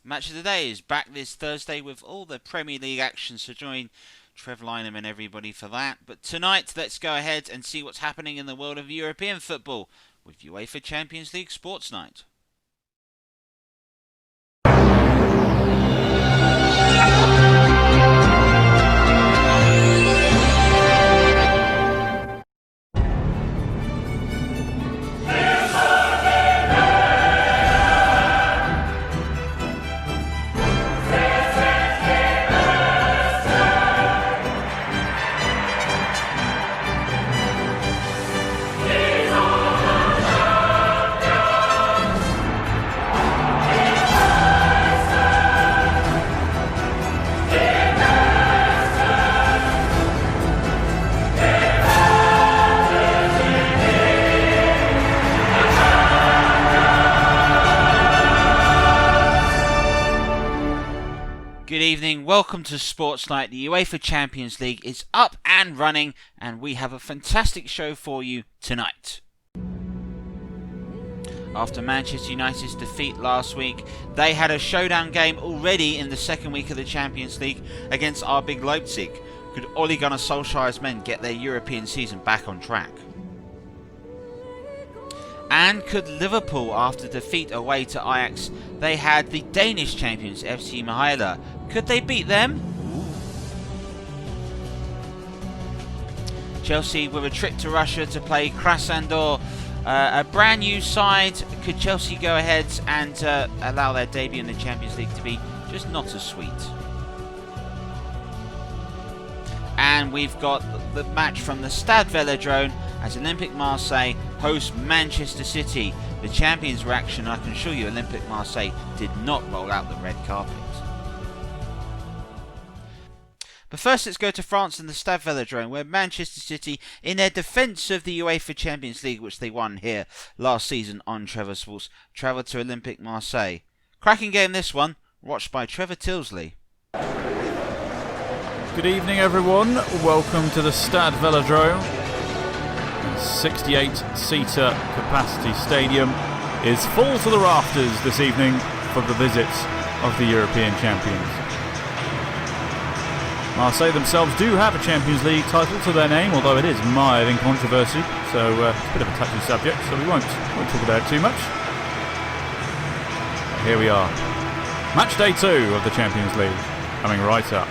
Match of the Day is back this Thursday with all the Premier League action, so join Trev Lynham and everybody for that. But tonight, let's go ahead and see what's happening in the world of European football with UEFA Champions League Sportsnight. Good evening, welcome to Sportsnight. The UEFA Champions League is up and running, and we have a fantastic show for you tonight. After Manchester United's defeat last week, they had a showdown game already in the second week of the Champions League against our big Leipzig. Could Ole Gunnar Solskjaer's men get their European season back on track? And could Liverpool, after defeat away to Ajax, they had the Danish champions FC Midtjylland, could they beat them? Chelsea with a trip to Russia to play Krasnodar, a brand new side. Could Chelsea go ahead and allow their debut in the Champions League to be just not as sweet? And we've got the match from the Stade Velodrome as Olympique Marseille host Manchester City. The champions' reaction, I can assure you, Olympique Marseille did not roll out the red carpet. But first, let's go to France and the Stade Velodrome, where Manchester City, in their defence of the UEFA Champions League, which they won here last season on Trevor Sports, travelled to Olympique Marseille. Cracking game this one, watched by Trevor Tyldesley. Good evening, everyone. Welcome to the Stade Velodrome. 68-seater capacity stadium is full to the rafters this evening for the visit of the European champions. Marseille themselves do have a Champions League title to their name, although it is mired in controversy, so it's a bit of a touchy subject, so we won't talk about it too much. Here we are. Match day 2 of the Champions League, coming right up.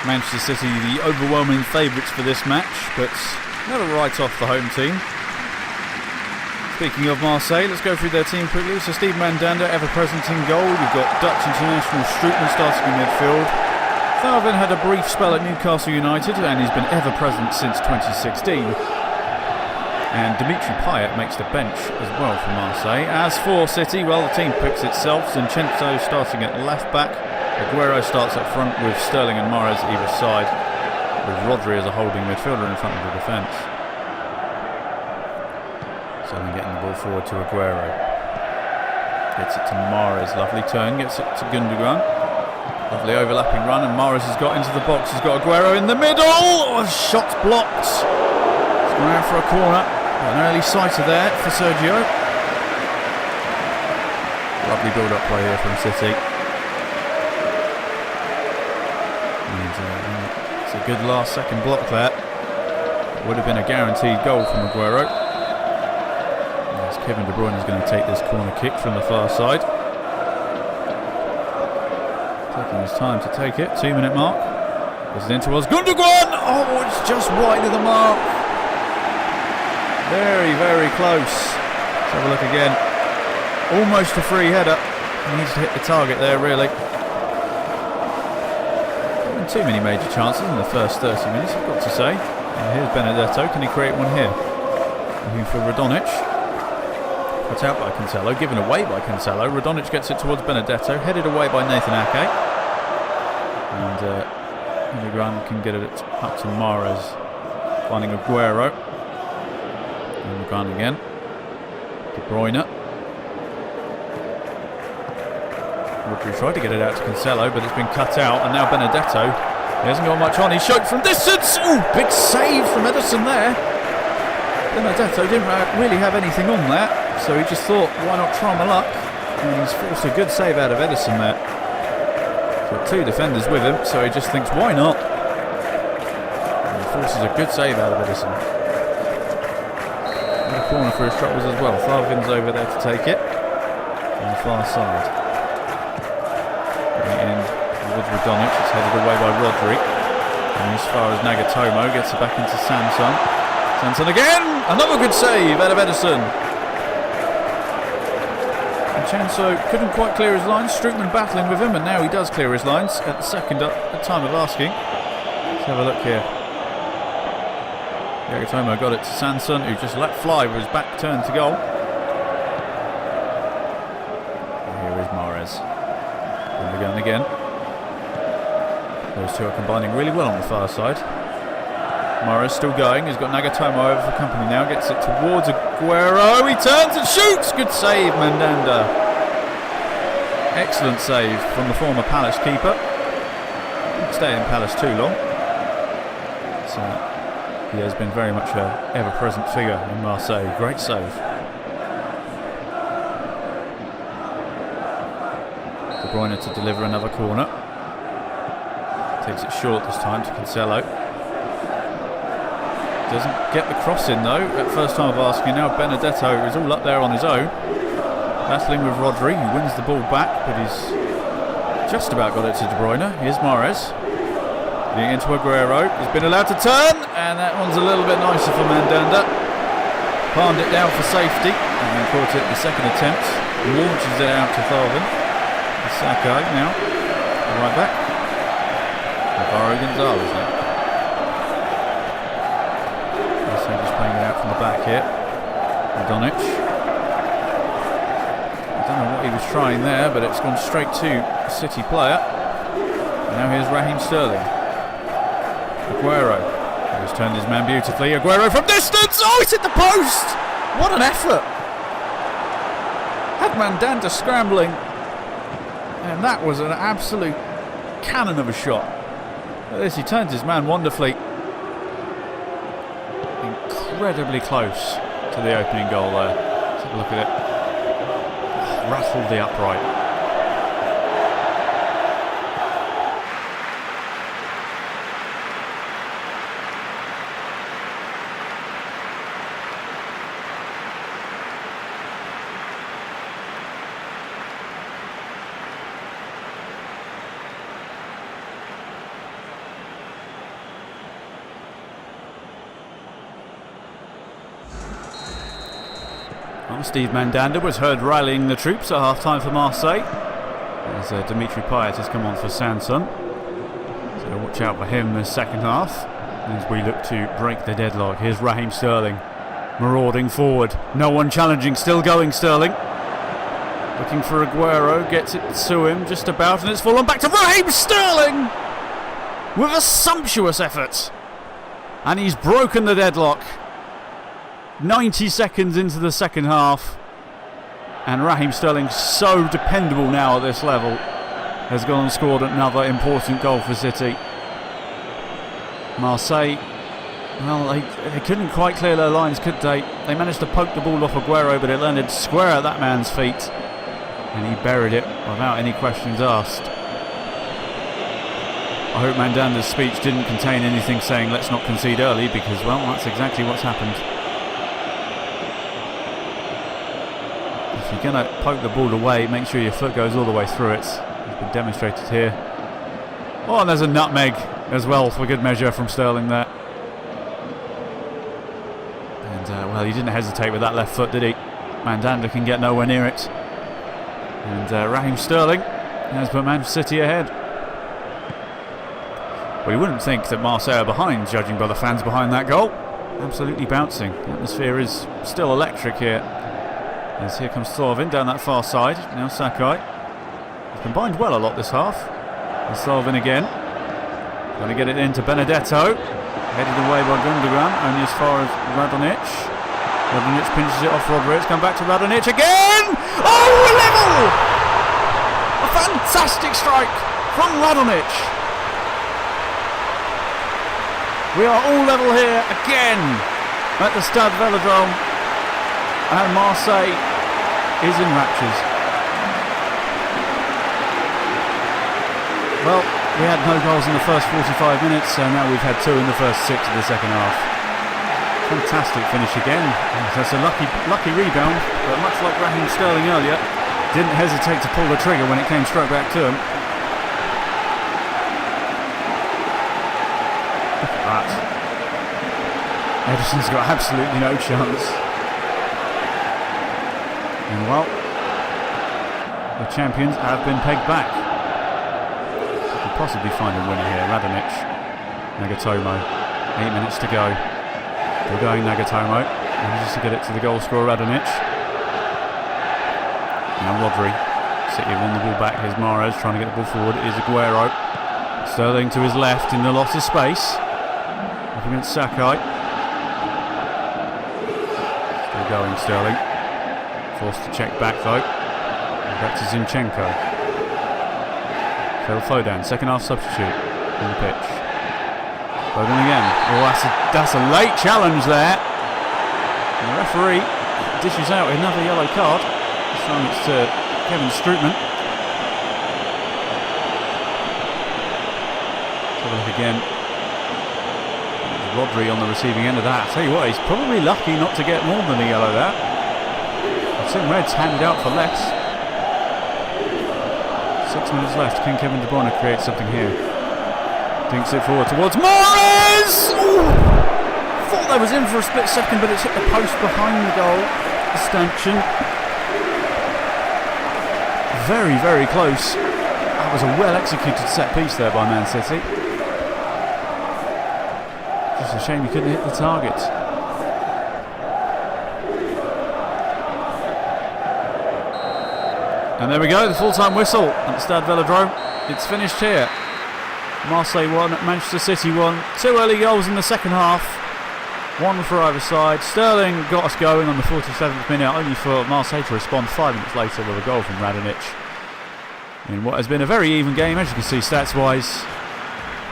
Manchester City, the overwhelming favourites for this match, but never write off the home team. Speaking of Marseille, let's go through their team quickly. So Steve Mandanda, ever present in goal. You've got Dutch international Strootman starting in midfield. Thauvin had a brief spell at Newcastle United, and he's been ever present since 2016. And Dimitri Payet makes the bench as well for Marseille. As for City, well, the team picks itself. Zinchenko starting at left back. Aguero starts up front with Sterling and Mahrez either side, with Rodri as a holding midfielder in front of the defence. Sterling getting the ball forward to Aguero. Gets it to Mahrez, lovely turn, gets it to Gundogan. Lovely overlapping run, and Mahrez has got into the box. He's got Aguero in the middle. Oh, shot's blocked. He's gone out for a corner. An early sighter there for Sergio. Lovely build-up play here from City. It's a good last second block there. It would have been a guaranteed goal from Aguero. As Kevin De Bruyne is going to take this corner kick from the far side. Taking his time to take it. 2-minute mark. This is in towards Gundogan. Oh, it's just wide of the mark. Very, very close. Let's have a look again. Almost a free header. He needs to hit the target there, really. having too many major chances in the first 30 minutes, I've got to say. Here's Benedetto. Can he create one here? Looking for Radonic. Cut out by Cancelo, given away by Cancelo. Radonic gets it towards Benedetto, headed away by Nathan Ake. And Immigrant can get it up to Mahrez, finding Aguero. Immigrant again. De Bruyne. Rodri tried to get it out to Cancelo, but it's been cut out, and now Benedetto. He hasn't got much on. He shot from distance. Ooh, big save from Ederson there. Benedetto didn't really have anything on that, so he just thought, why not try my luck? And he's forced a good save out of Ederson there. Got two defenders with him, so he just thinks, why not? And he forces a good save out of Ederson. And a corner for his troubles as well. Tharvin's over there to take it on the far side. Getting in towards Radonic, it's headed away by Rodri. And as far as Nagatomo gets it back into Sanson. Sanson again! Another good save out of Ederson. Vincenzo couldn't quite clear his lines. Strootman battling with him, and now he does clear his lines at the second time of asking. Let's have a look here. Nagatomo got it to Sanson, who just let fly with his back turned to goal. And here is Mahrez. And again. Those two are combining really well on the far side. Mahrez still going. He's got Nagatomo over for company now. Gets it towards Aguero. He turns and shoots. Good save, Mandanda. Excellent save from the former Palace keeper. Didn't stay in Palace too long. So he has been very much an ever-present figure in Marseille. Great save. De Bruyne to deliver another corner. Takes it short this time to Cancelo. Doesn't get the cross in though at first time of asking. Now Benedetto is all up there on his own, battling with Rodri, who wins the ball back, but he's just about got it to De Bruyne. Here's Mahrez getting into Aguero. He's been allowed to turn, and that one's a little bit nicer for Mandanda. Palmed it down for safety and then caught it the second attempt. Launches it out to Tharvin. Saka now right back. Alvaro Gonzalez now. Just playing it out from the back here. Radonic. I don't know what he was trying there, but it's gone straight to a City player. And now here's Raheem Sterling. Aguero. He's turned his man beautifully. Aguero from distance. Oh, it's hit the post. What an effort. Had Mandanda scrambling. And that was an absolute cannon of a shot. Look at this, he turns his man wonderfully. Incredibly close to the opening goal there. Let's have a look at it. Rattled the upright. Steve Mandanda was heard rallying the troops at half-time for Marseille as Dimitri Payet has come on for Sanson. So watch out for him this second half as we look to break the deadlock. Here's Raheem Sterling marauding forward. No one challenging, still going Sterling. Looking for Aguero, gets it to him just about, and it's fallen back to Raheem Sterling with a sumptuous effort. And he's broken the deadlock. 90 seconds into the second half, and Raheem Sterling, so dependable now at this level, has gone and scored another important goal for City. Marseille, well, they couldn't quite clear their lines, could they? They managed to poke the ball off Aguero, but it landed square at that man's feet, and he buried it without any questions asked. I hope Mandanda's speech didn't contain anything saying let's not concede early, because, well, that's exactly what's happened. If you're going to poke the ball away, make sure your foot goes all the way through it. It's been demonstrated here. Oh, and there's a nutmeg as well for good measure from Sterling there. And, well, he didn't hesitate with that left foot, did he? Mandanda can get nowhere near it. And Raheem Sterling has put Manchester City ahead. Well, you wouldn't think that Marseille are behind, judging by the fans behind that goal. Absolutely bouncing. The atmosphere is still electric here. As here comes Thorvin down that far side. Now Sakai. He's combined well a lot this half. And Thorvin again. Going to get it into Benedetto. Headed away by Gundogan, only as far as Radonic. Radonic pinches it off Rodri. It's come back to Radonic again! Oh, we're level! A fantastic strike from Radonic. We are all level here again at the Stade Velodrome, and Marseille is in raptures. Well, we had no goals in the first 45 minutes, so now we've had 2 in the first 6 of the second half. Fantastic finish again. That's a lucky rebound, but much like Raheem Sterling earlier, didn't hesitate to pull the trigger when it came straight back to him. Look at that. Ederson's got absolutely no chance. And well, the champions have been pegged back. We could possibly find a winner here. Radonic, Nagatomo, 8 minutes to go. Still going Nagatomo, manages to get it to the goal scorer Radonic. Now Rodri, City have won the ball back. Here's Mahrez trying to get the ball forward. Is Aguero. Sterling to his left in the lot of space. Up against Sakai. Still going Sterling. Forced to check back though. And back to Zinchenko. Phil Foden, second half substitute on the pitch. Foden again. Oh, that's a late challenge there. And the referee dishes out another yellow card. This time it's to Kevin Strootman. Let's have a look again. Rodri on the receiving end of that. I tell you what, he's probably lucky not to get more than a yellow there. I've seen reds handed out for less. 6 minutes left. Can Kevin De Bruyne create something here? Dinks it forward towards Mahrez! Ooh! Thought that was in for a split second, but it's hit the post behind the goal. The stanchion. Very, very close. That was a well-executed set piece there by Man City. Just a shame he couldn't hit the target. And there we go, the full-time whistle at the Stade Velodrome. It's finished here. Marseille won, Manchester City won. 2 early goals in the second half. 1 for either side. Sterling got us going on the 47th minute, only for Marseille to respond 5 minutes later with a goal from Radonic. In what has been a very even game, as you can see stats-wise.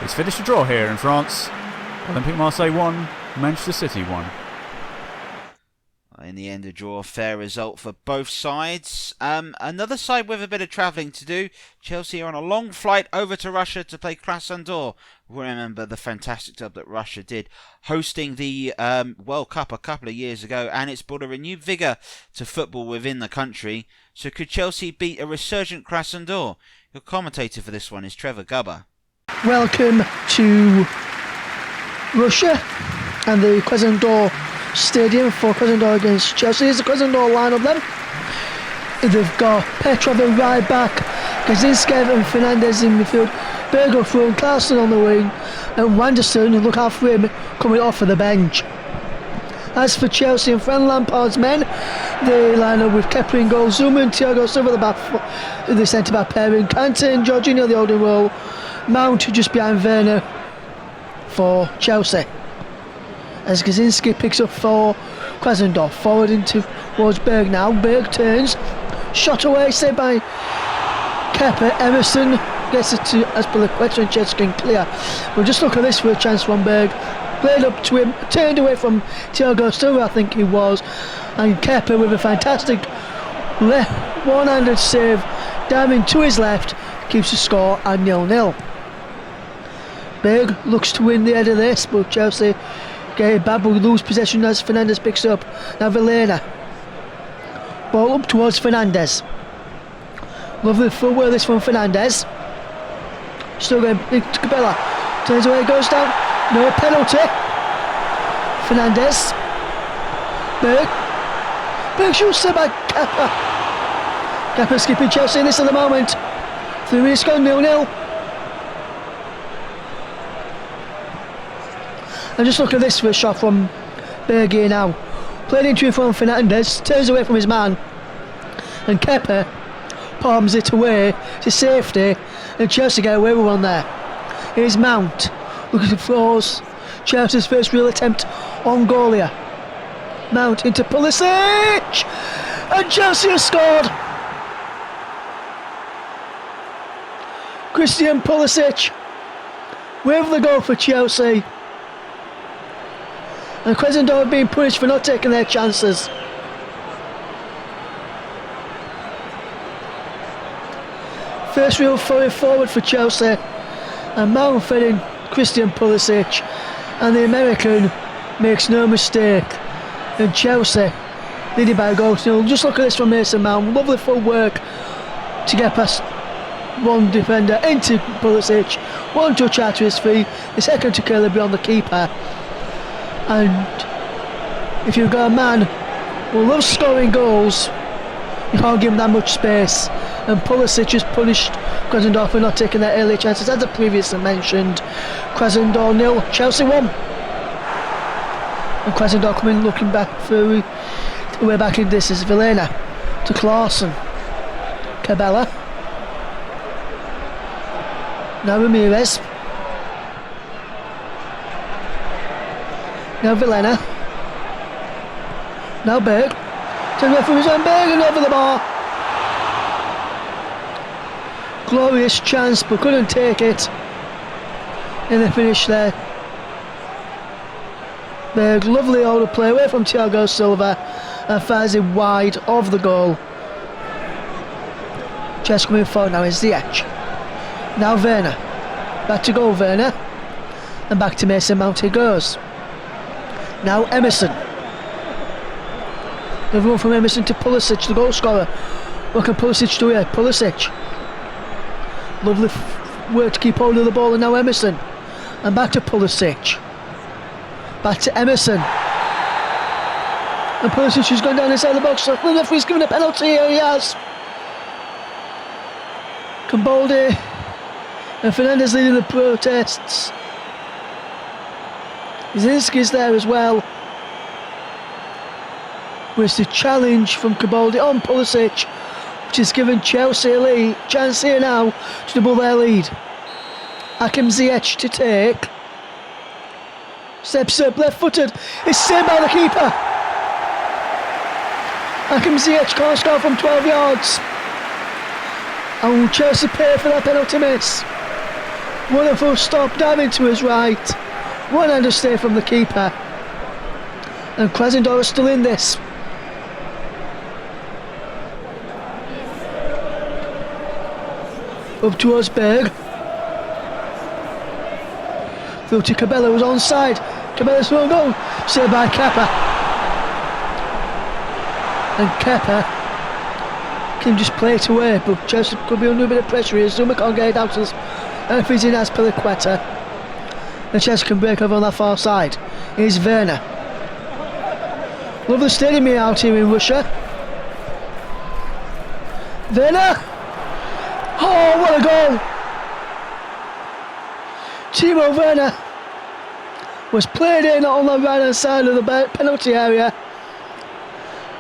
It's finished a draw here in France. Olympique Marseille 1, Manchester City 1. In the end, a draw, fair result for both sides. Another side with a bit of travelling to do. Chelsea are on a long flight over to Russia to play Krasnodar. Remember the fantastic job that Russia did hosting the World Cup a couple of years ago, and it's brought a renewed vigour to football within the country. So could Chelsea beat a resurgent Krasnodar? Your commentator for this one is Trevor Gubber. Welcome to Russia and the Krasnodar Stadium for Krasnodar against Chelsea. Here's the Krasnodar lineup then. They've got Petrov at right back, Kaczynski and Fernandez in midfield, Berger front, Clarkson on the wing, and Wanderson, look out for him, coming off of the bench. As for Chelsea and Frank Lampard's men, they line up with Kepa in goal, Zuma and Thiago Silva at the back, the centre-back pairing, Kante and Jorginho the holding role, Mount just behind Werner for Chelsea. As Kaczynski picks up for Krasnodar, forward towards Berg now. Berg turns, shot away, saved by Kepa. Emerson gets it to Azpilicueta and Chelsea can clear. But just look at this for a chance from Berg. Played up to him, turned away from Thiago Silva, I think he was. And Kepa with a fantastic one-handed save, diving to his left, keeps the score at 0-0. Berg looks to win the head of this, but Chelsea get it back, but we lose possession as Fernandez picks up. Now Vilena. Ball up towards Fernandez. Lovely footwork this from Fernandez. Still going big to Cabela. Turns away, goes down. No penalty. Fernandez. Berg. Berg shoots set by Kepa. Kepa skipping Chelsea in this at the moment. 3 minutes gone, 0-0. And just look at this for a shot from Bergier now. Played into from Fernandez, turns away from his man, and Kepa palms it away to safety, and Chelsea get away with one there. Here's Mount, looking to force Chelsea's first real attempt on goal here. Mount into Pulisic, and Chelsea have scored. Christian Pulisic with the goal for Chelsea. And Krasnodar have been punished for not taking their chances. First real forward for Chelsea, and Mount feeding Christian Pulisic, and the American makes no mistake, and Chelsea leading by a goal to 0. Just look at this from Mason Mount, lovely footwork to get past one defender into Pulisic, one touch out to his feet, the second to Caleb beyond the keeper. And if you've got a man who loves scoring goals, you can't give him that much space. And Pulisic has punished Krasnodar for not taking their early chances. As I previously mentioned, Krasnodar 0, Chelsea 1. And Krasnodar coming looking back for the way back in this is Vilena to Clausen. Cabella. Now Ramirez. Now Vilena. Now Berg. Turns away from his own Berg and over the bar. Glorious chance, but couldn't take it. In the finish there. Berg, lovely order play away from Thiago Silva and fires it wide of the goal. Just coming forward now is Ziyech. Now Werner. Back to goal Werner. And back to Mason Mount he goes. Now Emerson. The run from Emerson to Pulisic, the goal scorer. What can Pulisic do here? Pulisic. Lovely work to keep hold of the ball, and now Emerson. And back to Pulisic. Back to Emerson. And Pulisic has gone down inside the box. The referee's given a penalty here, he has. Camboldi and Fernandez leading the protests. Zinski's there as well. With the challenge from Camboldi on Pulisic, which has given Chelsea a lead. Chance here now to double their lead. Hakim Ziyech to take. Steps up, left footed. It's saved by the keeper. Hakim Ziyech can't score from 12 yards. And will Chelsea pay for that penalty miss? Wonderful stop, diving to his right. One understay from the keeper. And Krasnodar is still in this. Up towards Berg. Through to Cabella, who's onside. Cabella's through goal. Saved by Kepa. And Kepa can just play it away, but Chelsea could be under a bit of pressure here. Zuma can't get it out to us. And he's in as Peliqueta. And Chelsea can break over on that far side. Here's Werner. Lovely stadium here out here in Russia. Werner! Oh, what a goal! Timo Werner was played in on the right hand side of the penalty area.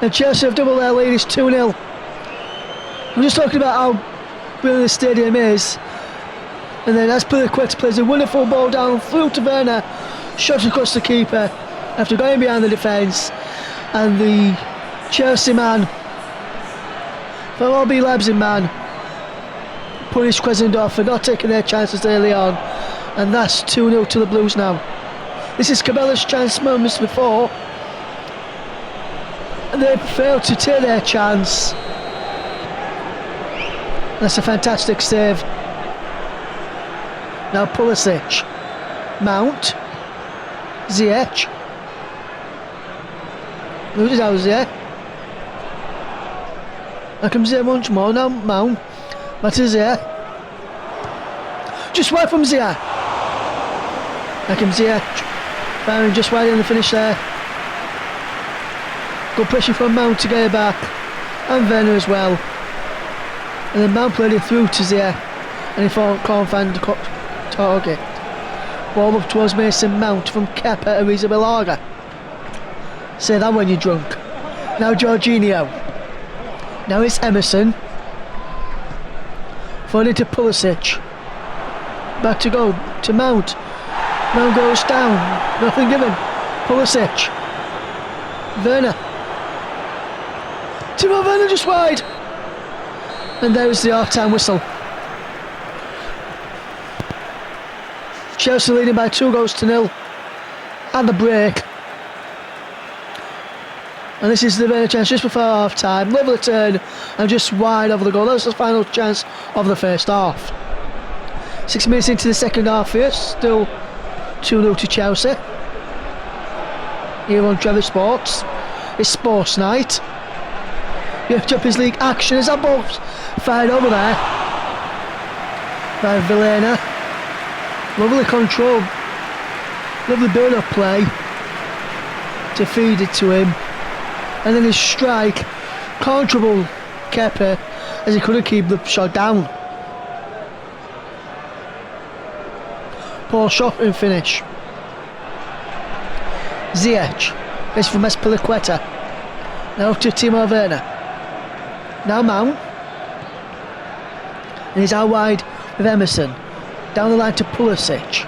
And Chelsea have doubled their lead, it's 2-0. I'm just talking about how brilliant the stadium is. And then as Peliqueta plays a wonderful ball down through to Werner, shot across the keeper after going behind the defence. And the Chelsea man, the RB Leipzig man, punished Krasnodar for not taking their chances early on. And that's 2-0 to the Blues now. This is Cabella's chance moments before. And they failed to take their chance. That's a fantastic save. Now Pulisic. Mount. Ziyech. Loses out Ziyech. Here comes Ziyech once more. Now Mount. That is Ziyech. Just wide from Ziyech. Here comes Ziyech. Firing just wide in the finish there. Good pressure from Mount to get it back. And Werner as well. And then Mount played it through to Ziyech. And he can't find the target. Ball up towards Mason Mount from Kepa Arrizabalaga. Say that when you're drunk. Now Jorginho. Now it's Emerson. Falling to Pulisic. Back to go to Mount. Mount goes down. Nothing given. Pulisic. Werner. Timo Werner just wide. And there is the half-time whistle. Chelsea leading by 2-0 at the break. And this is the Werner chance just before half-time. Lovely turn and just wide over the goal. That's the final chance of the first half. 6 minutes into the second half here. Still 2-0 to Chelsea. Here on Trevor Sports. It's Sports Night. UEFA Champions League action as that ball's fired over there by Villena. Lovely control, lovely build-up play to feed it to him, and then his strike can't trouble Kepa as he couldn't keep the shot down. Poor shot and finish. Ziyech, this from Espilicueta. Now up to Timo Werner. Now Mount, and he's out wide with Emerson. Down the line to Pulisic.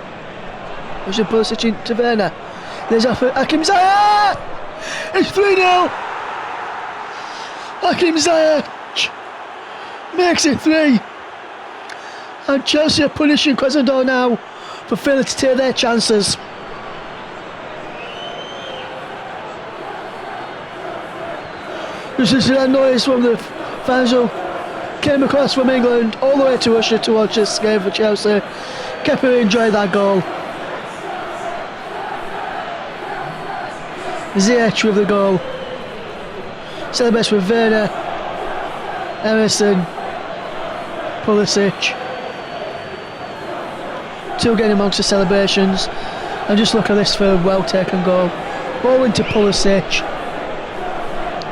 Pushing Pulisic into Werner. There's off Hakim Ziyech! It's 3-0! Hakim Ziyech makes it 3. And Chelsea are punishing Krasnodar now for failing to take their chances. This is that noise from the fans who came across from England all the way to Russia to watch this game for Chelsea. Kepa enjoyed that goal. Ziyech with the goal. Celebrates with Werner, Emerson, Pulisic. 2 getting amongst the celebrations. And just look at this for a well taken goal. Ball into Pulisic.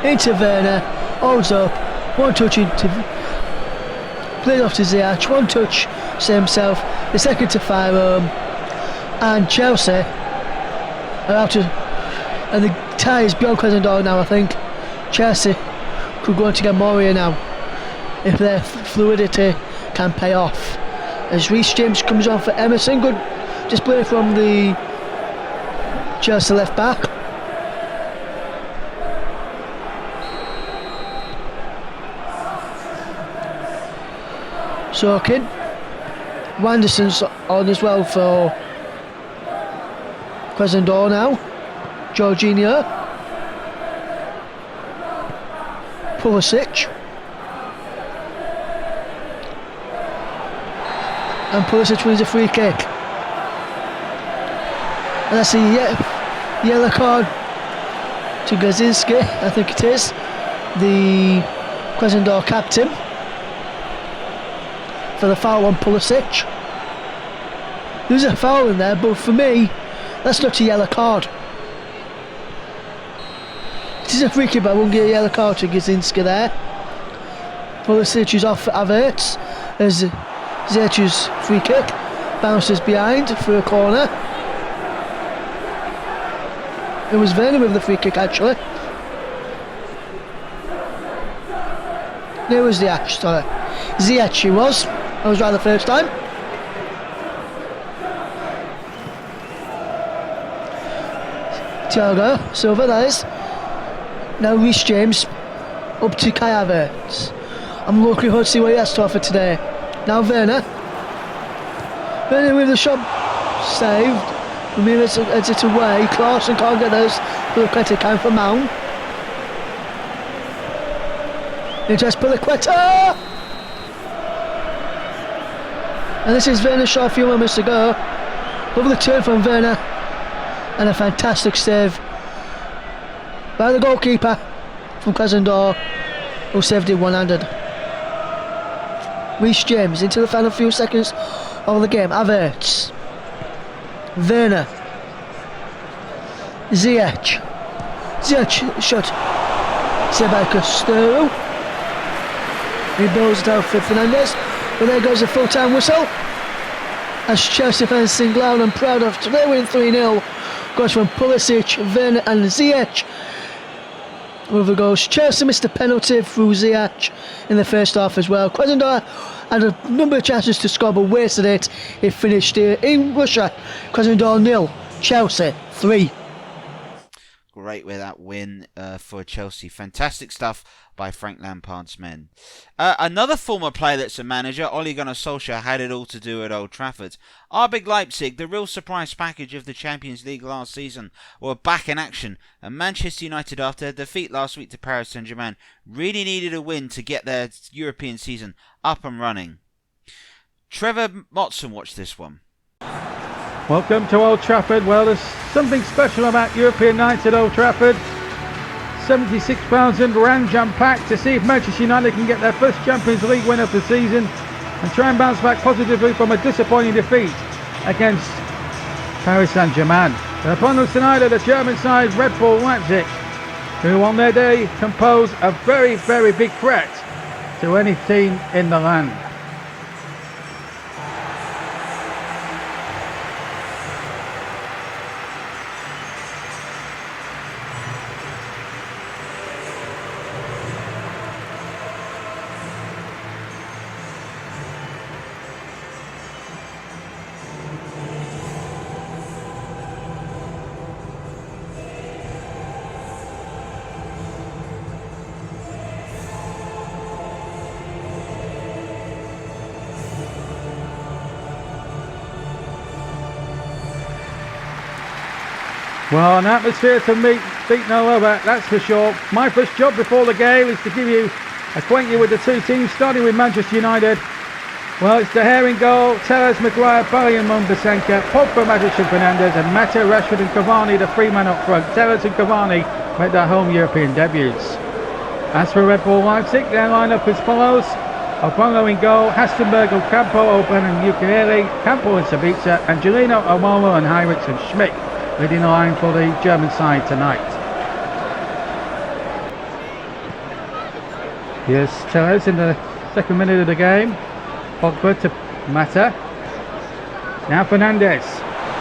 Into Werner. Holds up. One touch into. Played off to Ziyech. One touch to himself. The second to fire home. And Chelsea are out to. And the tie is beyond Krasnodar now, I think. Chelsea could go on to get more here now if their fluidity can pay off. As Reece James comes on for Emerson. Good display from the Chelsea left back. Soaking. Wanderson's on as well for Krasnodar now. Jorginho. Pulisic. And Pulisic wins a free kick. And that's a yellow card to Gazinski, I think it is, the Krasnodar captain, for the foul on Pulisic. There's a foul in there, but for me, that's not a yellow card. It is a free kick, but I won't get a yellow card to Gazinski there. Pulisic is off for Havertz as Ziyech's free kick bounces behind for a corner. It was Werner with the free kick actually. There was the action, sorry. Ziyech he was. I was right the first time. Thiago Silva, that is. Now Reece James up to Kai Havertz. I'm looking forward to see what he has to offer today. Now Werner. Werner with the shot saved. Ramirez heads it away. Clarkson can't get those. Piliqueta can for Mount. Into Piliqueta! And this is Werner's shot, a few moments to go. Lovely turn from Werner. And a fantastic save by the goalkeeper from Krasnodar, who saved it one-handed. Reece James into the final few seconds of the game. Havertz. Werner. Ziyech. Ziyech shot. Saved by Castro. He blows it out for Fernandez. But there goes the full-time whistle. as Chelsea fans sing loud and proud after they win 3-0. Goes from Pulisic, Werner and Ziyech. Over goes Chelsea missed a penalty through Ziyech in the first half as well. Krasnodar had a number of chances to score but wasted it. It finished here in Russia. Krasnodar 0, Chelsea 3. Great with that win for Chelsea. Fantastic stuff by Frank Lampard's men. Another former player that's a manager, Ole Gunnar Solskjaer, had it all to do at Old Trafford. RB Leipzig, the real surprise package of the Champions League last season, were back in action, and Manchester United, after a defeat last week to Paris Saint-Germain, really needed a win to get their European season up and running. Trevor Motson watched this one. Welcome to Old Trafford. Well, there's something special about European nights at Old Trafford. 76,000 rand jam-packed to see if Manchester United can get their first Champions League win of the season and try and bounce back positively from a disappointing defeat against Paris Saint-Germain. The opponents tonight are the German side Red Bull Leipzig, who on their day compose a very, very big threat to any team in the land. Well, an atmosphere to beat no other, that's for sure. My first job before the game is to acquaint you with the two teams, starting with Manchester United. Well, it's the hair in goal, Telles, Maguire, Barry and Mumbasenka, Pogba, Matic and Fernandes, and Mata, Rashford and Cavani, the three men up front. Telles and Cavani make their home European debuts. As for Red Bull Leipzig, their lineup as follows: Ogbonlo in goal, Hastenberg, Ocampo, Open and Ukulele, Campbell and Sabitzer, Angelino, Omolo and Heiritz and Schmidt leading the line for the German side tonight. Here's Telles in the second minute of the game. Pogba to Mata. Now Fernandes.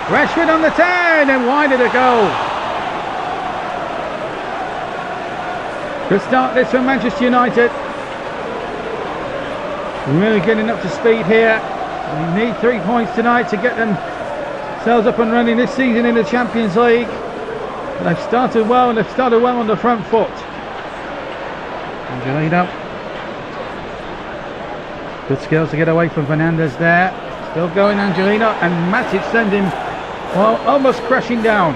Rashford on the 10 and wide of the goal. Good start this from Manchester United. Really getting up to speed here. We need 3 points tonight to get themselves up and running this season in the Champions League. But they've started well, and they've started well on the front foot. Angelino. Good skills to get away from Fernandes there. Still going Angelino, and Matic send him, well, almost crashing down.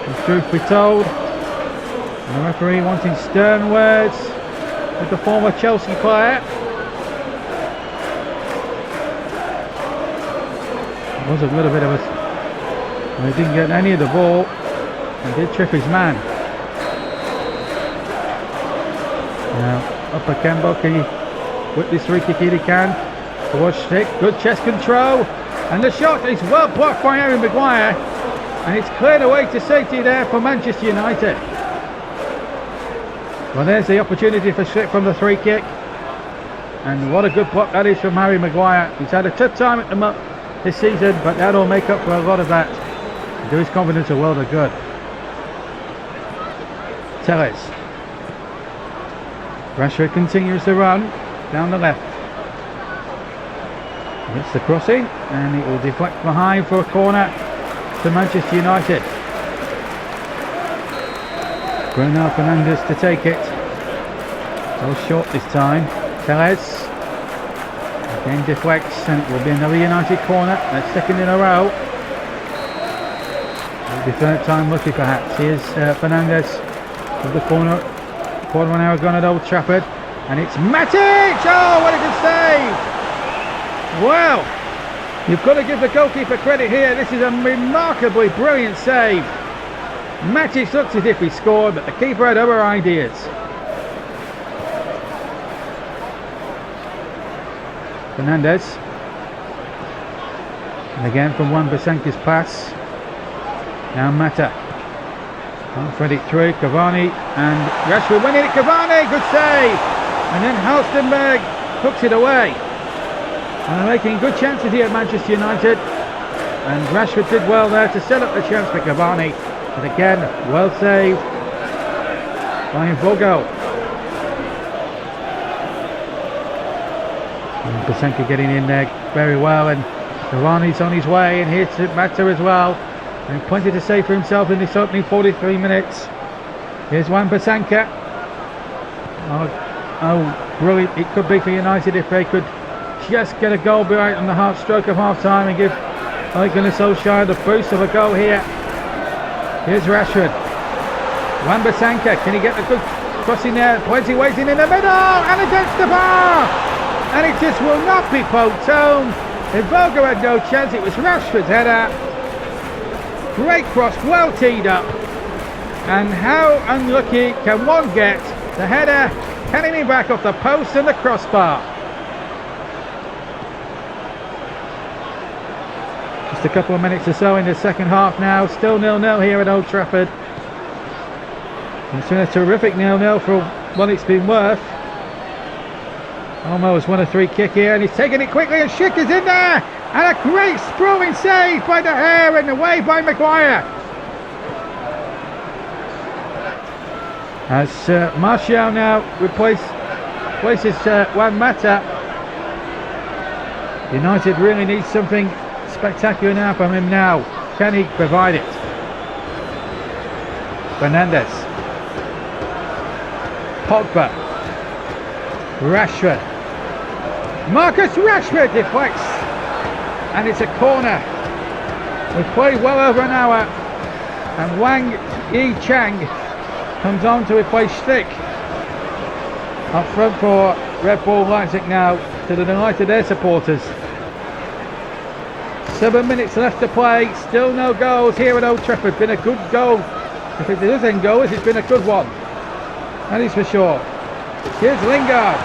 The truth be told, the referee wanting stern words with the former Chelsea player. It was a little bit of a... He didn't get any of the ball and did trip his man. Now, Upper Kembo, can he whip this free kick? He can. Towards Stick, good chest control. And the shot is well blocked by Harry Maguire. And it's cleared away to safety there for Manchester United. Well, there's the opportunity for Stick from the free kick. And what a good block that is from Harry Maguire. He's had a tough time at the this season, but that'll make up for a lot of that. Do his confidence a world of good. Telles. Rashford continues to run down the left. Gets the crossing, and it will deflect behind for a corner to Manchester United. Bruno Fernandes to take it. So short this time. Telles. Again deflects, and it will be another United corner, their second in a row. It'll be third time lucky perhaps. Here's Fernandes with the corner. Quarter of an hour gone at Old Trafford, and it's Matic! Oh, what a good save! Well, you've got to give the goalkeeper credit here. This is a remarkably brilliant save. Matic looks as if he scored, but the keeper had other ideas. Fernandes, and again from Wan-Bissaki's pass. Now Mata, can't thread it through. Cavani and Rashford winning it. Cavani, good save, and then Halstenberg hooks it away. And they're making good chances here at Manchester United. And Rashford did well there to set up the chance for Cavani. And again, well saved by Vogo. And Basenka getting in there very well, and Cavani's on his way, and here's Mata as well. And plenty to say for himself in this opening 43 minutes. Here's Wan-Bissaka. Oh, brilliant. It could be for United if they could just get a goal right on the half stroke of half time and give Ole Gunnar Solskjaer the boost of a goal here. Here's Rashford. Wan-Bissaka, can he get the good crossing there? Plenty waiting in the middle, and against the bar! And it just will not be poked home. Vogo had no chance, it was Rashford's header. Great cross, well teed up. And how unlucky can one get? The header cutting back off the post and the crossbar. Just a couple of minutes or so in the second half now. Still 0-0 here at Old Trafford. It's been a terrific 0-0 for what it's been worth. Almost won a free kick here, and he's taking it quickly, and Schick is in there, and a great sprawling save by De Gea and away by Maguire. As Martial now replaces Juan Mata. United really need something spectacular now from him now. Can he provide it? Fernandes, Pogba, Rashford. Marcus Rashford deflects, and it's a corner. We've played well over an hour, and Wang Yi-Chang comes on to replace Stick. Up front for Red Bull Leipzig now, to the delight of their supporters. 7 minutes left to play, still no goals here at Old Trafford. Been a good goal. If it doesn't goals, it's been a good one. That is for sure. Here's Lingard.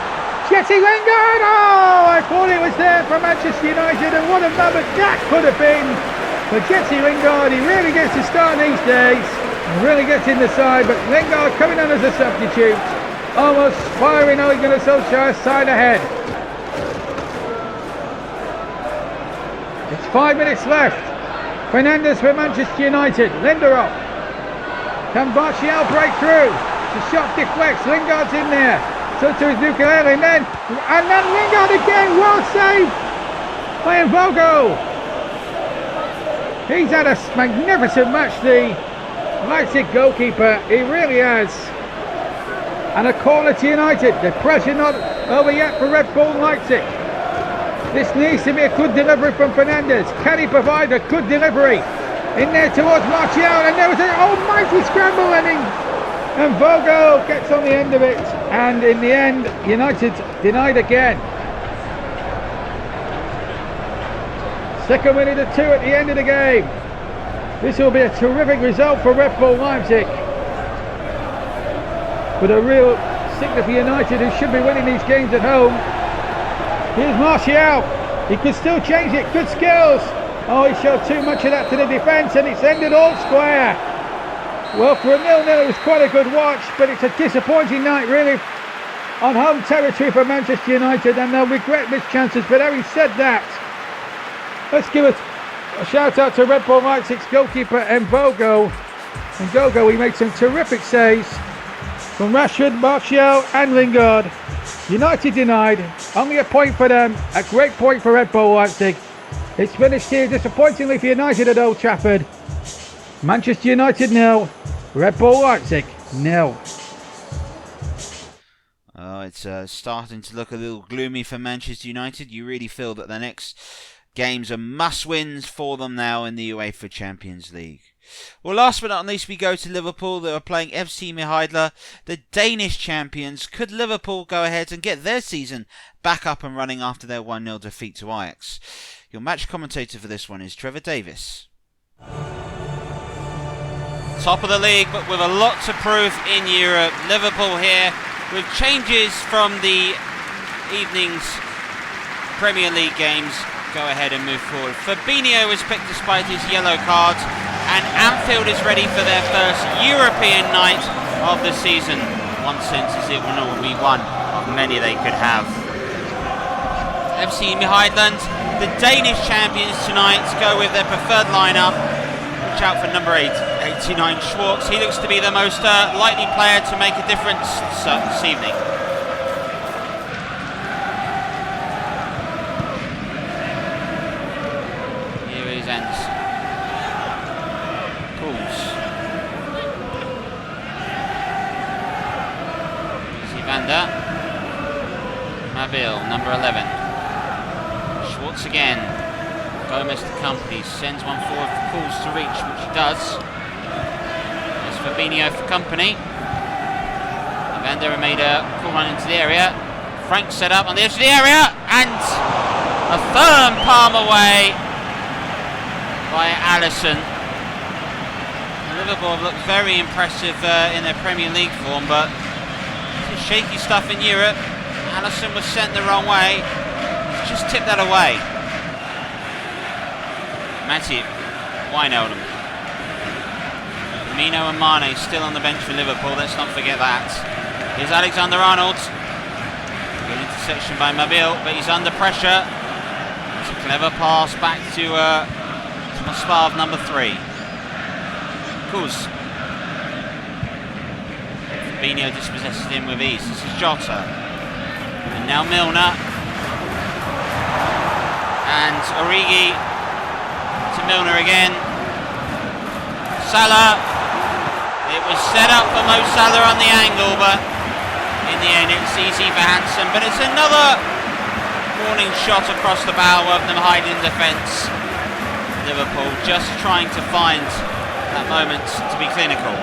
Jesse Lingard! Oh, I thought it was there for Manchester United, and what a moment that could have been for Jesse Lingard. He really gets to start these days, and really gets in the side, but Lingard coming on as a substitute, almost firing Ole Gunnar Solskjaer's side ahead. It's 5 minutes left. Fernandes for Manchester United. Lindelof. Can Martial break through? The shot deflects. Lingard's in there. So to his ukulele, and then Lingard again. Well saved by Vogo. He's had a magnificent match, the Leipzig goalkeeper. He really has. And a corner to United. The pressure not over yet for Red Bull Leipzig. This needs to be a good delivery from Fernandes. Can he provide a good delivery? In there towards Martial, and there was an almighty scramble, and Vogo gets on the end of it, and in the end United denied again. Second minute of 2 at the end of the game. This will be a terrific result for Red Bull Leipzig, but a real signal for United, who should be winning these games at home. Here's Martial. He could still change it. Good skills. Oh, he showed too much of that to the defence, and it's ended all square. Well, for a 0-0 it was quite a good watch, but it's a disappointing night really on home territory for Manchester United, and they'll regret missed chances. But having said that, let's give a shout out to Red Bull Leipzig's goalkeeper Mbogo. And Gogo, he made some terrific saves from Rashford, Martial and Lingard. United denied, only a point for them, a great point for Red Bull Leipzig. It's finished here disappointingly for United at Old Trafford. Manchester United 0, Red Bull Leipzig 0. Oh, it's starting to look a little gloomy for Manchester United. You really feel that the next games are must-wins for them now in the UEFA Champions League. Well, last but not least, we go to Liverpool. They are playing FC Midtjylland, the Danish champions. Could Liverpool go ahead and get their season back up and running after their 1-0 defeat to Ajax? Your match commentator for this one is Trevor Davis. Top of the league, but with a lot to prove in Europe. Liverpool here with changes from the evening's Premier League games. Go ahead and move forward. Fabinho was picked despite his yellow card, and Anfield is ready for their first European night of the season. One sense is it will not be one of many they could have. FC Midtjylland, the Danish champions tonight, go with their preferred lineup. Watch out for number 89 Schwartz. He looks to be the most likely player to make a difference this evening. Here is Anderson. Calls. Vander. Mabil, number 11. Schwartz again. Gomez to company, sends one forward for Calls to reach, which he does. There's Fabinho for company. Vander made a cool run into the area. Frank set up on the edge of the area, and a firm palm away by Alisson. Liverpool have looked very impressive in their Premier League form, but shaky stuff in Europe. Alisson was sent the wrong way. He's just tipped that away. Matip, Wijnaldum. Firmino and Mane still on the bench for Liverpool. Let's not forget that. Here's Alexander-Arnold. Good interception by Mabil, but he's under pressure. It's a clever pass back to Mospov, number 3. Kuz. Fabinho dispossesses him with ease. This is Jota. And now Milner. And Origi to Milner again. Salah. It was set up for Mo Salah on the angle, but in the end it's easy for Hansen. But it's another warning shot across the bow of them hiding defence. Liverpool just trying to find that moment to be clinical.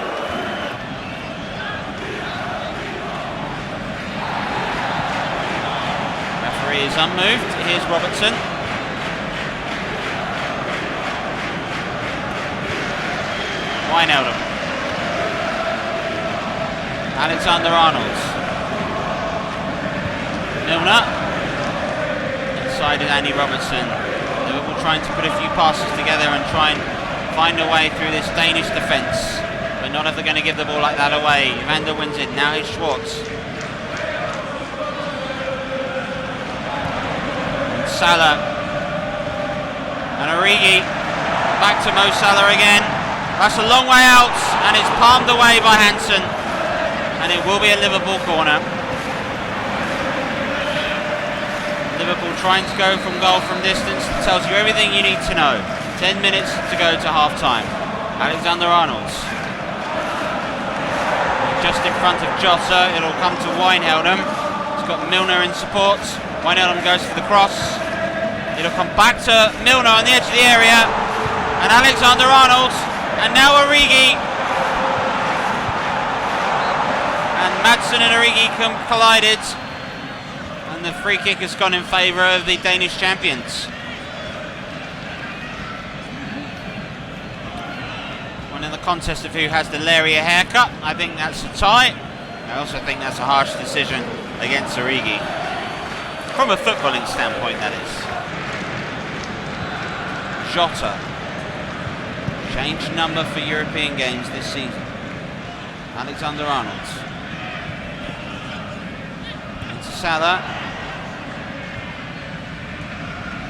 Is unmoved. Here's Robertson. Wijnaldum. Alexander-Arnold. Milner. Inside is Andy Robertson. Liverpool trying to put a few passes together and try and find a way through this Danish defence. But not if they're going to give the ball like that away. Vander wins it. Now here's Schwartz. Salah and Origi back to Mo Salah again. That's a long way out and it's palmed away by Hansen, and it will be a Liverpool corner. Liverpool trying to go from goal from distance. Tells you everything you need to know. 10 minutes to go to half time. Alexander-Arnold just in front of Jota. It'll come to Wijnaldum. He's got Milner in support. Wijnaldum goes for the cross. It'll come back to Milner on the edge of the area. And Alexander-Arnold. And now Origi. And Madsen and Origi collided. And the free kick has gone in favour of the Danish champions. One in the contest of who has the Laria haircut. I think that's a tie. I also think that's a harsh decision against Origi. From a footballing standpoint, that is. Jota. Change number for European games this season. Alexander-Arnold. Into Salah.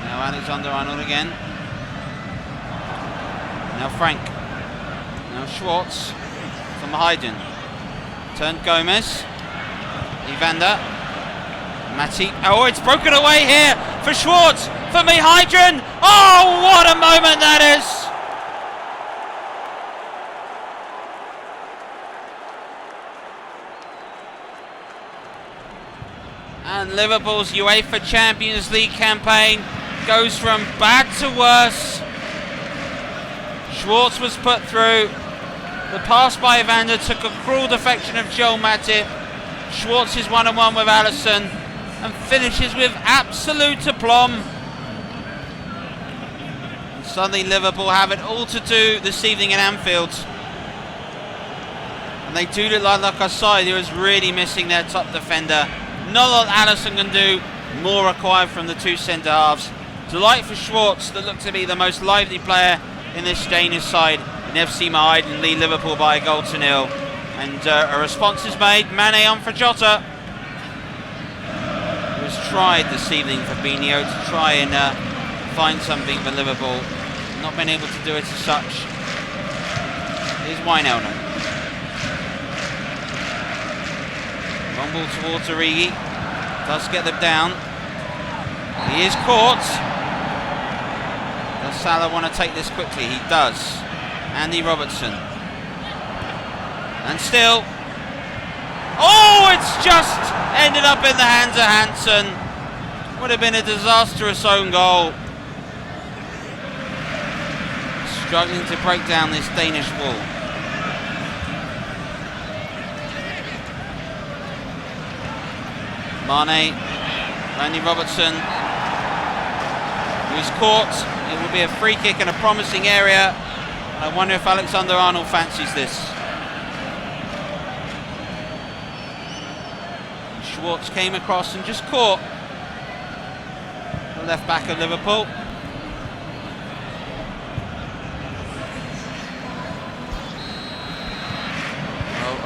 Now Alexander-Arnold again. Now Frank. Now Schwartz from Hayden. Turned Gomez. Evander. Matip. Oh, it's broken away here for Schwartz, for Midtjylland. Oh, what a moment that is! And Liverpool's UEFA Champions League campaign goes from bad to worse. Schwartz was put through. The pass by Evander took a cruel deflection of Joel Matip. Schwartz is 1-on-1 with Alisson and finishes with absolute aplomb. And suddenly Liverpool have it all to do this evening at Anfield. And they do look like a side who is really missing their top defender. Not a lot Alisson can do. More required from the two centre-halves. Delight for Schwartz, that looked to be the most lively player in this Danish side in FC Midtjylland, and lead Liverpool by a goal to 0. And a response is made. Mane on for Jota. It was tried this evening Fabinho to try and find something for Liverpool. Not been able to do it as such. Here's Wijnaldum. Long ball towards Origi. Does get them down. He is caught. Does Salah want to take this quickly? He does. Andy Robertson. And still. Oh, it's just ended up in the hands of Hansen. Would have been a disastrous own goal. Struggling to break down this Danish wall. Mane, Andy Robertson, who's caught. It will be a free kick in a promising area. I wonder if Alexander-Arnold fancies this. Schwartz came across and just caught the left back of Liverpool.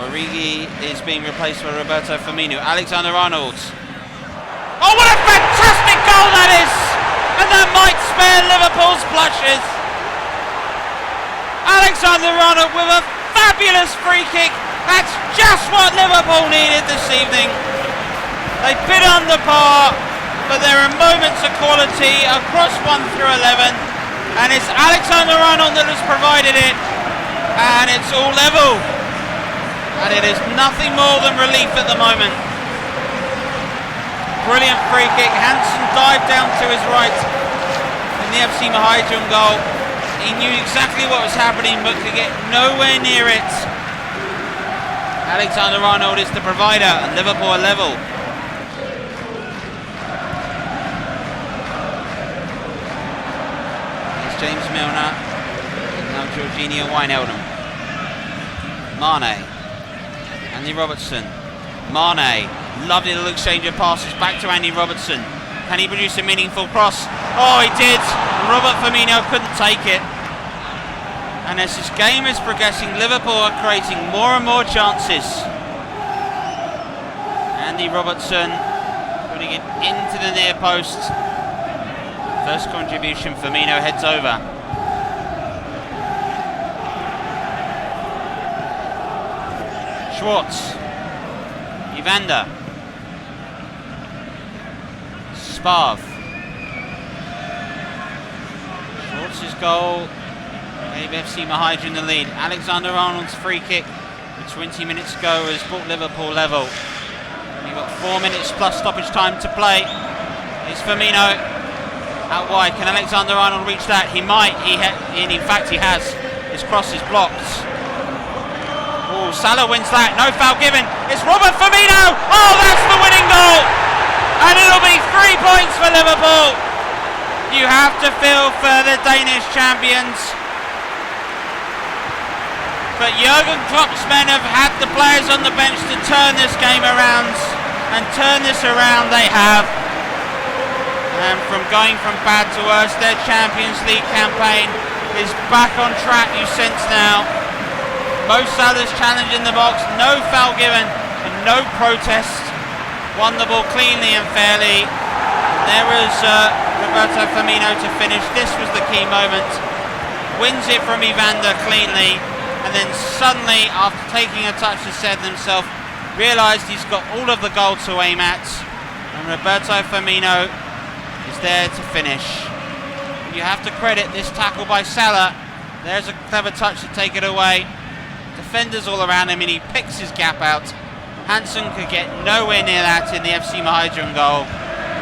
Origi is being replaced by Roberto Firmino. Alexander-Arnold. Oh, what a fantastic goal that is! And that might spare Liverpool's blushes. Alexander-Arnold with a fabulous free kick. That's just what Liverpool needed this evening. They bid on the par, but there are moments of quality across 1 through 11. And it's Alexander-Arnold that has provided it. And it's all level. And it is nothing more than relief at the moment. Brilliant free kick. Hansen dived down to his right in the FC Midtjylland goal. He knew exactly what was happening but could get nowhere near it. Alexander-Arnold is the provider and Liverpool are level. It's James Milner. And now Jorginho Wijnaldum. Mane. Andy Robertson. Mane. Lovely little exchange of passes back to Andy Robertson. Can he produce a meaningful cross? Oh, he did. Robert Firmino couldn't take it. And as this game is progressing, Liverpool are creating more and more chances. Andy Robertson putting it into the near post. First contribution, Firmino heads over. Schwartz, Evander, Spav. Schwartz's goal gave FC Midtjylland the lead. Alexander-Arnold's free kick 20 minutes ago has brought Liverpool level. You've got 4 minutes plus stoppage time to play. It's Firmino out wide. Can Alexander-Arnold reach that? He might. In fact, he has. His cross is blocked. Oh, Salah wins that. No foul given. It's Robert Firmino. Oh, that's the winning goal. And it'll be 3 points for Liverpool. You have to feel for the Danish champions. But Jurgen Klopp's men have had the players on the bench to turn this game around. And turn this around they have. And from going from bad to worse, their Champions League campaign is back on track, you sense now. Mo Salah's challenge in the box, no foul given and no protest. Won the ball cleanly and fairly. There was Roberto Firmino to finish. This was the key moment. Wins it from Evander cleanly, and then suddenly, after taking a touch to set himself, realised he's got all of the goal to aim at, and Roberto Firmino is there to finish. You have to credit this tackle by Salah. There's a clever touch to take it away. Defenders all around him and he picks his gap out. Hansen could get nowhere near that in the FC Midtjylland goal.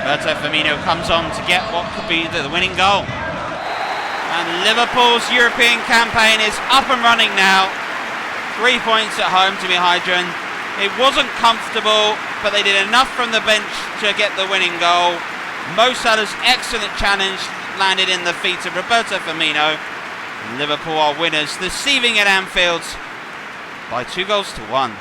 Roberto Firmino comes on to get what could be the winning goal. And Liverpool's European campaign is up and running now. 3 points at home to Midtjylland. It wasn't comfortable, but they did enough from the bench to get the winning goal. Mo Salah's excellent challenge landed in the feet of Roberto Firmino. Liverpool are winners this evening at Anfield by 2-1.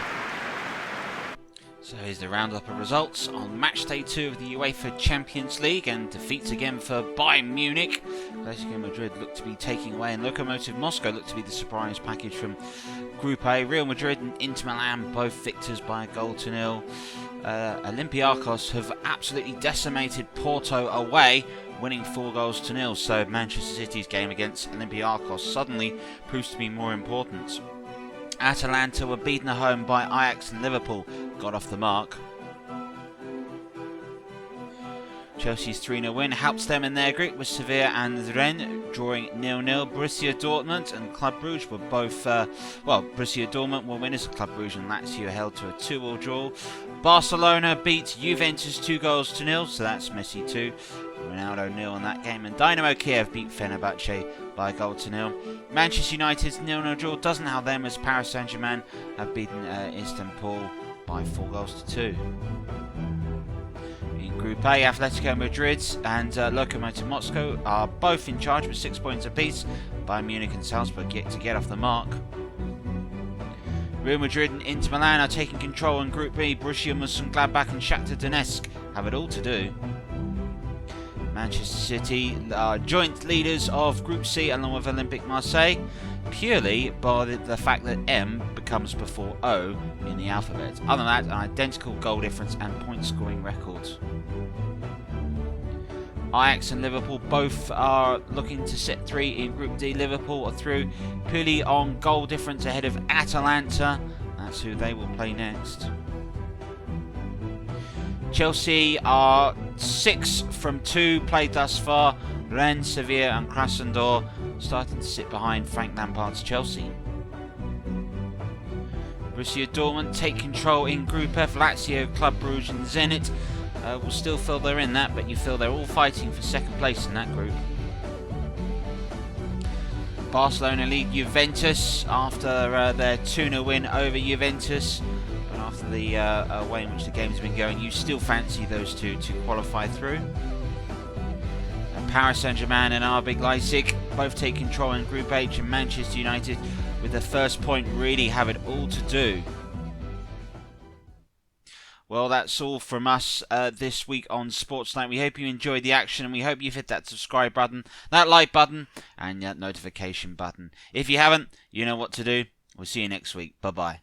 So here's the roundup of results on Matchday 2 of the UEFA Champions League, and defeats again for Bayern Munich. Atletico Madrid looked to be taking away, and Lokomotiv Moscow looked to be the surprise package from Group A. Real Madrid and Inter Milan both victors by 1-0. Olympiacos have absolutely decimated Porto away, winning 4-0. So Manchester City's game against Olympiacos suddenly proves to be more important. Atalanta were beaten at home by Ajax, and Liverpool got off the mark. Chelsea's 3-0 win helps them in their group, with Sevilla and Rennes drawing 0-0. Borussia Dortmund and Club Brugge were both, Borussia Dortmund were winners of Club Brugge, and Lazio held to a 2-2 draw. Barcelona beat Juventus 2-0, so that's Messi 2. Ronaldo 0 in that game, and Dynamo Kiev beat Fenerbahce by 1-0. Manchester United's 0-0 draw doesn't help them, as Paris Saint-Germain have beaten Istanbul by 4-2. In Group A, Atletico Madrid and Lokomotiv Moscow are both in charge with 6 points apiece. Bayern Munich and Salzburg yet to get off the mark. Real Madrid and Inter Milan are taking control in Group B. Borussia Mönchengladbach and Shakhtar Donetsk have it all to do. Manchester City are joint leaders of Group C along with Olympique Marseille, purely by the fact that M becomes before O in the alphabet. Other than that, an identical goal difference and point scoring records. Ajax and Liverpool both are looking to set 3 in Group D. Liverpool are through purely on goal difference ahead of Atalanta. That's who they will play next. Chelsea are 6 from 2 played thus far. Rennes, Sevilla and Krasnodar starting to sit behind Frank Lampard's Chelsea. Borussia Dortmund take control in Group F. Lazio, Club Brugge and Zenit will still feel they're in that, but you feel they're all fighting for second place in that group. Barcelona lead Juventus after their 2-0 win over Juventus. But after the way in which the game's been going, you still fancy those two to qualify through. And Paris Saint-Germain and RB Leipzig both take control in Group H, and Manchester United with the first point really have it all to do. Well, that's all from us this week on Sportsnight. We hope you enjoyed the action, and we hope you've hit that subscribe button, that like button, and that notification button. If you haven't, you know what to do. We'll see you next week. Bye-bye.